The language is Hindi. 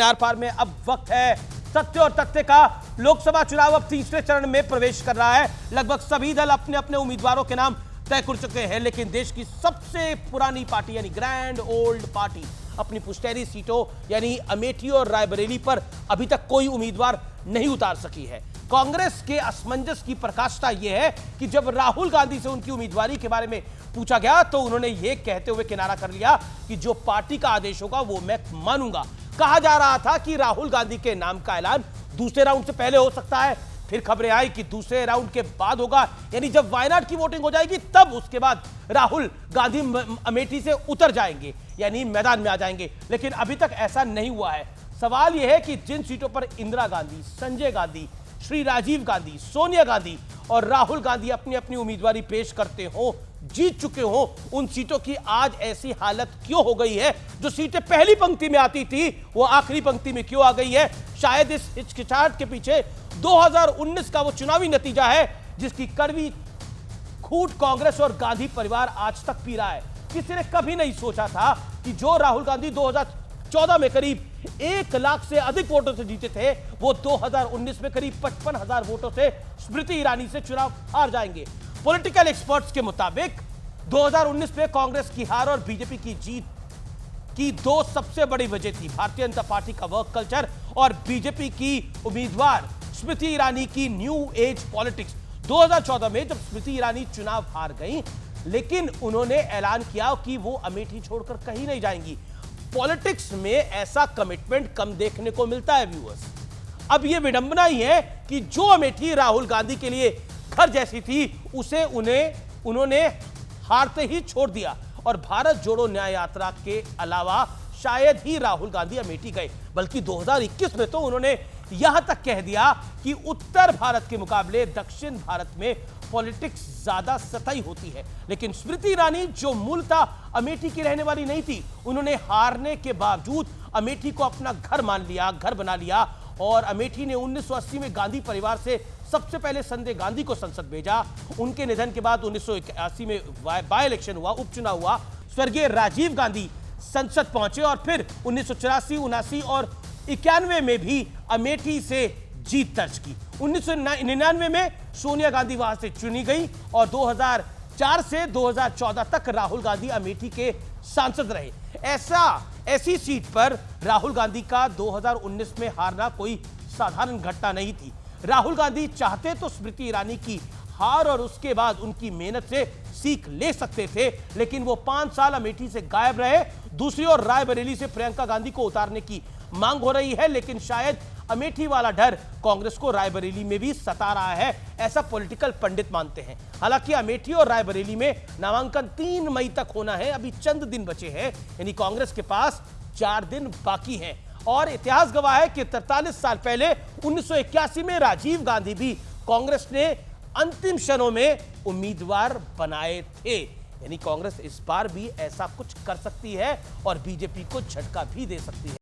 आर पार में अब वक्त है सत्य और तथ्य का। लोकसभा चुनाव अब तीसरे चरण में प्रवेश कर रहा है। लगभग सभी दल अपने अपने उम्मीदवारों के नाम तय कर चुके हैं, लेकिन देश की सबसे पुरानी पार्टी यानी ग्रैंड ओल्ड पार्टी अपनी पुश्तैनी सीटों यानी अमेठी और रायबरेली पर अभी तक कोई उम्मीदवार नहीं उतार सकी है। कांग्रेस के असमंजस की प्रकाशता यह है कि जब राहुल गांधी से उनकी उम्मीदवारी के बारे में पूछा गया तो उन्होंने यह कहते हुए किनारा कर लिया कि जो पार्टी का आदेश होगा वो मैं मानूंगा। कहा जा रहा था कि राहुल गांधी के नाम का ऐलान दूसरे राउंड से पहले हो सकता है, फिर खबरें आई कि दूसरे राउंड के बाद होगा, यानी जब वायनाड की वोटिंग हो जाएगी तब उसके बाद राहुल गांधी अमेठी से उतर जाएंगे यानी मैदान में आ जाएंगे। लेकिन अभी तक ऐसा नहीं हुआ है। सवाल यह है कि जिन सीटों पर इंदिरा गांधी, संजय गांधी, श्री राजीव गांधी, सोनिया गांधी और राहुल गांधी अपनी अपनी उम्मीदवारी पेश करते हो, जीत चुके हो, उन सीटों की आज ऐसी हालत क्यों हो गई है? जो सीटें पहली पंक्ति में आती थी वो आखिरी पंक्ति में क्यों आ गई है? शायद इस हिचकिचाहट के पीछे 2019 का वो चुनावी नतीजा है जिसकी कड़वी खूंट कांग्रेस और गांधी परिवार आज तक पी रहा है। किसी ने कभी नहीं सोचा था कि जो राहुल गांधी 2014 में करीब 1 लाख से अधिक वोटों से जीते थे वो 2019 में करीब 55,000 वोटों से स्मृति ईरानी से चुनाव हार जाएंगे। पॉलिटिकल एक्सपर्ट्स के मुताबिक 2019 में कांग्रेस की हार और बीजेपी की जीत की दो सबसे बड़ी वजह थी भारतीय जनता पार्टी का वर्क कल्चर और बीजेपी की उम्मीदवार स्मृति ईरानी की न्यू एज पॉलिटिक्स। 2014 में जब स्मृति ईरानी चुनाव हार गई लेकिन उन्होंने ऐलान किया कि वो अमेठी छोड़कर कहीं नहीं जाएंगी। पॉलिटिक्स में ऐसा कमिटमेंट कम देखने को मिलता है व्यूअर्स। अब यह विडंबना ही है कि जो अमेठी राहुल गांधी के लिए घर जैसी थी उसे उन्होंने हारते ही छोड़ दिया और भारत जोड़ो न्याय यात्रा के अलावा शायद ही राहुल गांधी अमेठी गए, बल्कि 2021 में तो उन्होंने यहां तक कह दिया कि उत्तर भारत के मुकाबले दक्षिण भारत में पॉलिटिक्स ज्यादा सतही होती है। लेकिन स्मृति ईरानी जो मूलतः अमेठी की रहने वाली नहीं थी, उन्होंने हारने के बावजूद अमेठी को अपना घर मान लिया, घर बना लिया और अमेठी ने 1980 में गांधी परिवार से सबसे पहले संजय गांधी को संसद भेजा। उनके निधन के बाद 1981 में बाय इलेक्शन हुआ, उपचुनाव हुआ, स्वर्गीय राजीव गांधी संसद पहुंचे और फिर 1984, 79 और 91 में भी अमेठी से जीत दर्ज की। 1999 में सोनिया गांधी वहां से चुनी गई और 2004 से 2014 तक राहुल गांधी अमेठी के सांसद रहे। ऐसी सीट पर राहुल गांधी का 2019 में हारना कोई साधारण घटना नहीं थी। राहुल गांधी चाहते तो स्मृति ईरानी की हार और उसके बाद उनकी मेहनत से सीख ले सकते थे, लेकिन वो 5 साल अमेठी से गायब रहे। दूसरी ओर रायबरेली से प्रियंका गांधी को उतारने की मांग हो रही है, लेकिन शायद अमेठी वाला डर कांग्रेस को रायबरेली में भी सता रहा है, ऐसा पॉलिटिकल पंडित मानते हैं। हालांकि अमेठी और रायबरेली में नामांकन 3 मई तक होना है, अभी चंद दिन बचे हैं, यानी कांग्रेस के पास 4 दिन बाकी हैं। और इतिहास गवाह है कि 43 साल पहले 1981 में राजीव गांधी भी कांग्रेस ने अंतिम क्षणों में उम्मीदवार बनाए थे। यानी कांग्रेस इस बार भी ऐसा कुछ कर सकती है और बीजेपी को झटका भी दे सकती है।